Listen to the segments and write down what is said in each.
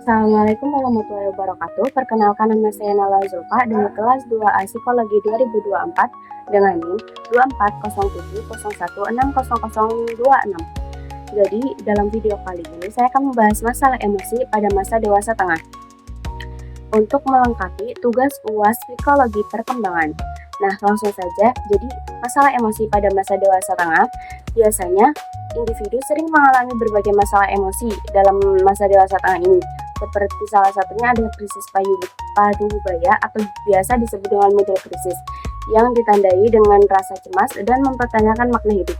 Assalamualaikum warahmatullahi wabarakatuh. Perkenalkan, nama saya Nala Zulfa dari kelas 2A Psikologi 2024 dengan NIM 2407016026. Jadi, dalam video kali ini saya akan membahas masalah emosi pada masa dewasa tengah. Untuk melengkapi tugas UAS Psikologi Perkembangan. Nah, langsung saja. Jadi, masalah emosi pada masa dewasa tengah biasanya individu sering mengalami berbagai masalah emosi dalam masa dewasa tengah ini. Seperti salah satunya adalah krisis parubaya atau biasa disebut dengan middle crisis, yang ditandai dengan rasa cemas dan mempertanyakan makna hidup.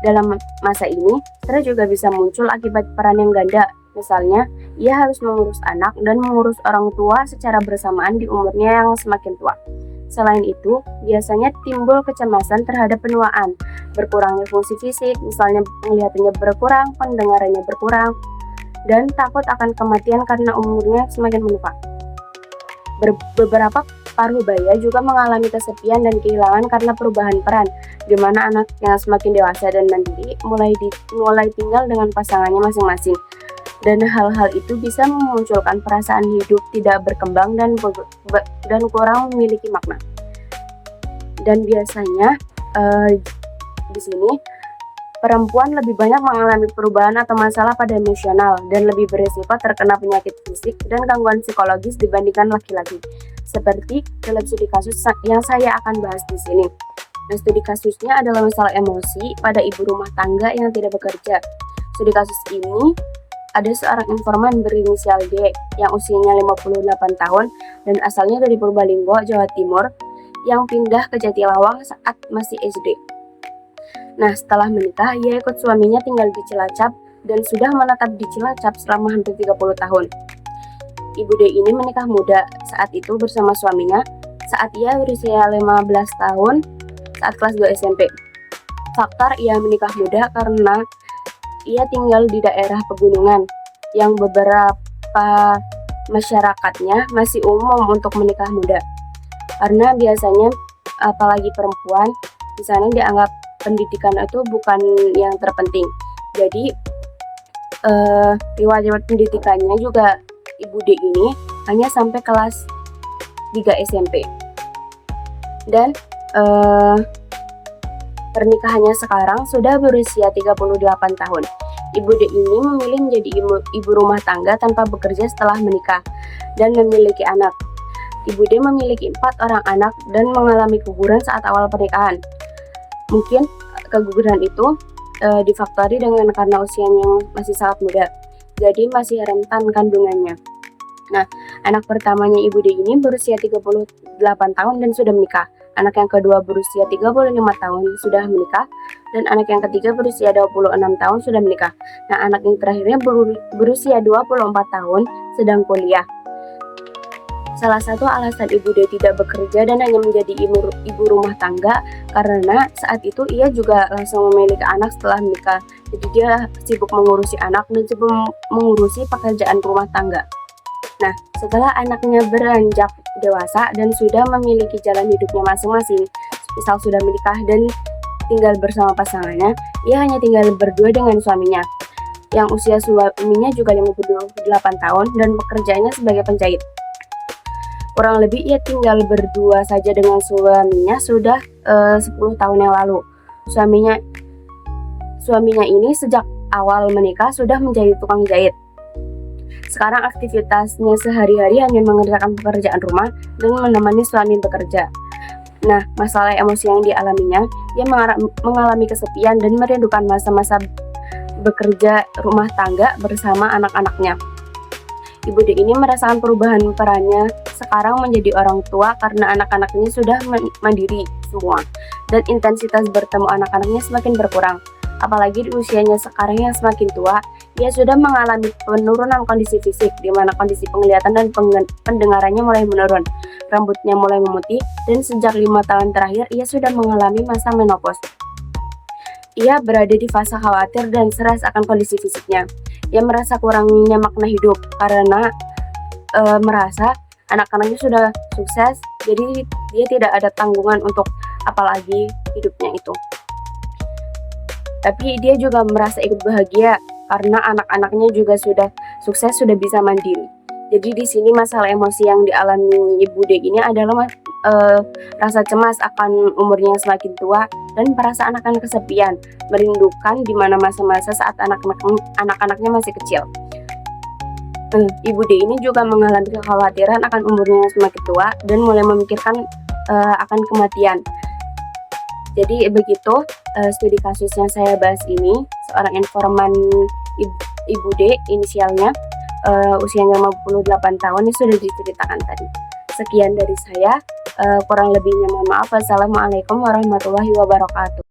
Dalam masa ini, stres juga bisa muncul akibat peran yang ganda. Misalnya, ia harus mengurus anak dan mengurus orang tua secara bersamaan di umurnya yang semakin tua. Selain itu, biasanya timbul kecemasan terhadap penuaan, berkurangnya fungsi fisik, misalnya penglihatannya berkurang, pendengarannya berkurang, dan takut akan kematian karena umurnya semakin menua. Beberapa parubaya juga mengalami kesepian dan kehilangan karena perubahan peran, di mana anak yang semakin dewasa dan mandiri mulai tinggal dengan pasangannya masing-masing. Dan hal-hal itu bisa memunculkan perasaan hidup tidak berkembang dan kurang memiliki makna. Dan biasanya di sini perempuan lebih banyak mengalami perubahan atau masalah pada emosional dan lebih berisiko terkena penyakit fisik dan gangguan psikologis dibandingkan laki-laki. Seperti dalam studi kasus yang saya akan bahas di sini. Nah, studi kasusnya adalah masalah emosi pada ibu rumah tangga yang tidak bekerja. Studi kasus ini ada seorang informan berinisial D yang usianya 58 tahun dan asalnya dari Purbalingga, Jawa Timur, yang pindah ke Jatilawang saat masih SD. Nah, setelah menikah, ia ikut suaminya tinggal di Cilacap dan sudah menetap di Cilacap selama hampir 30 tahun. Ibu D ini menikah muda saat itu bersama suaminya saat ia berusia 15 tahun saat kelas 2 SMP. Faktor ia menikah muda karena ia tinggal di daerah pegunungan yang beberapa masyarakatnya masih umum untuk menikah muda. Karena biasanya apalagi perempuan di sana dianggap pendidikan itu bukan yang terpenting. Jadi riwayat pendidikannya juga Ibu D ini hanya sampai kelas 3 SMP. Dan pernikahannya sekarang sudah berusia 38 tahun. Ibu D ini memilih menjadi ibu rumah tangga tanpa bekerja setelah menikah dan memiliki anak. Ibu D memiliki 4 orang anak dan mengalami keguguran saat awal pernikahan. Mungkin keguguran itu difaktori dengan karena usianya yang masih sangat muda, jadi masih rentan kandungannya. Nah, anak pertamanya Ibu D ini berusia 38 tahun dan sudah menikah. Anak yang kedua berusia 35 tahun sudah menikah, dan anak yang ketiga berusia 26 tahun sudah menikah. Nah, anak yang terakhirnya berusia 24 tahun sedang kuliah. Salah satu alasan Ibu D tidak bekerja dan hanya menjadi ibu rumah tangga karena saat itu ia juga langsung memiliki anak setelah menikah. Jadi dia sibuk mengurusi anak dan sibuk mengurusi pekerjaan rumah tangga. Nah, setelah anaknya beranjak dewasa dan sudah memiliki jalan hidupnya masing-masing, misal sudah menikah dan tinggal bersama pasangannya, ia hanya tinggal berdua dengan suaminya, yang usia suaminya juga 58 tahun dan pekerjaannya sebagai penjahit. Kurang lebih ia tinggal berdua saja dengan suaminya sudah 10 tahun yang lalu. Suaminya ini sejak awal menikah sudah menjadi tukang jahit. Sekarang aktivitasnya sehari-hari hanya mengerjakan pekerjaan rumah dan menemani suami bekerja. Nah, masalah emosi yang dialaminya, ia mengalami kesepian dan merindukan masa-masa bekerja rumah tangga bersama anak-anaknya. Ibu D ini merasakan perubahan perannya sekarang menjadi orang tua karena anak-anaknya sudah mandiri semua dan intensitas bertemu anak-anaknya semakin berkurang. Apalagi di usianya sekarang yang semakin tua, ia sudah mengalami penurunan kondisi fisik di mana kondisi penglihatan dan pendengarannya mulai menurun. Rambutnya mulai memutih dan sejak 5 tahun terakhir ia sudah mengalami masa menopause. Ia berada di fase khawatir dan stres akan kondisi fisiknya. Ia merasa kurangnya makna hidup karena merasa anak-anaknya sudah sukses, jadi dia tidak ada tanggungan untuk apalagi hidupnya itu. Tapi dia juga merasa ikut bahagia karena anak-anaknya juga sudah sukses, sudah bisa mandiri. Jadi di sini masalah emosi yang dialami Ibu D ini adalah rasa cemas akan umurnya yang semakin tua dan perasaan akan kesepian, merindukan di mana masa-masa saat anak-anaknya masih kecil. Ibu D ini juga mengalami kekhawatiran akan umurnya yang semakin tua dan mulai memikirkan akan kematian. Jadi begitu studi kasus yang saya bahas ini. Seorang informan Ibu D, inisialnya usianya 58 tahun, ini sudah diceritakan tadi. Sekian dari saya, kurang lebihnya mohon maaf. Wassalamualaikum warahmatullahi wabarakatuh.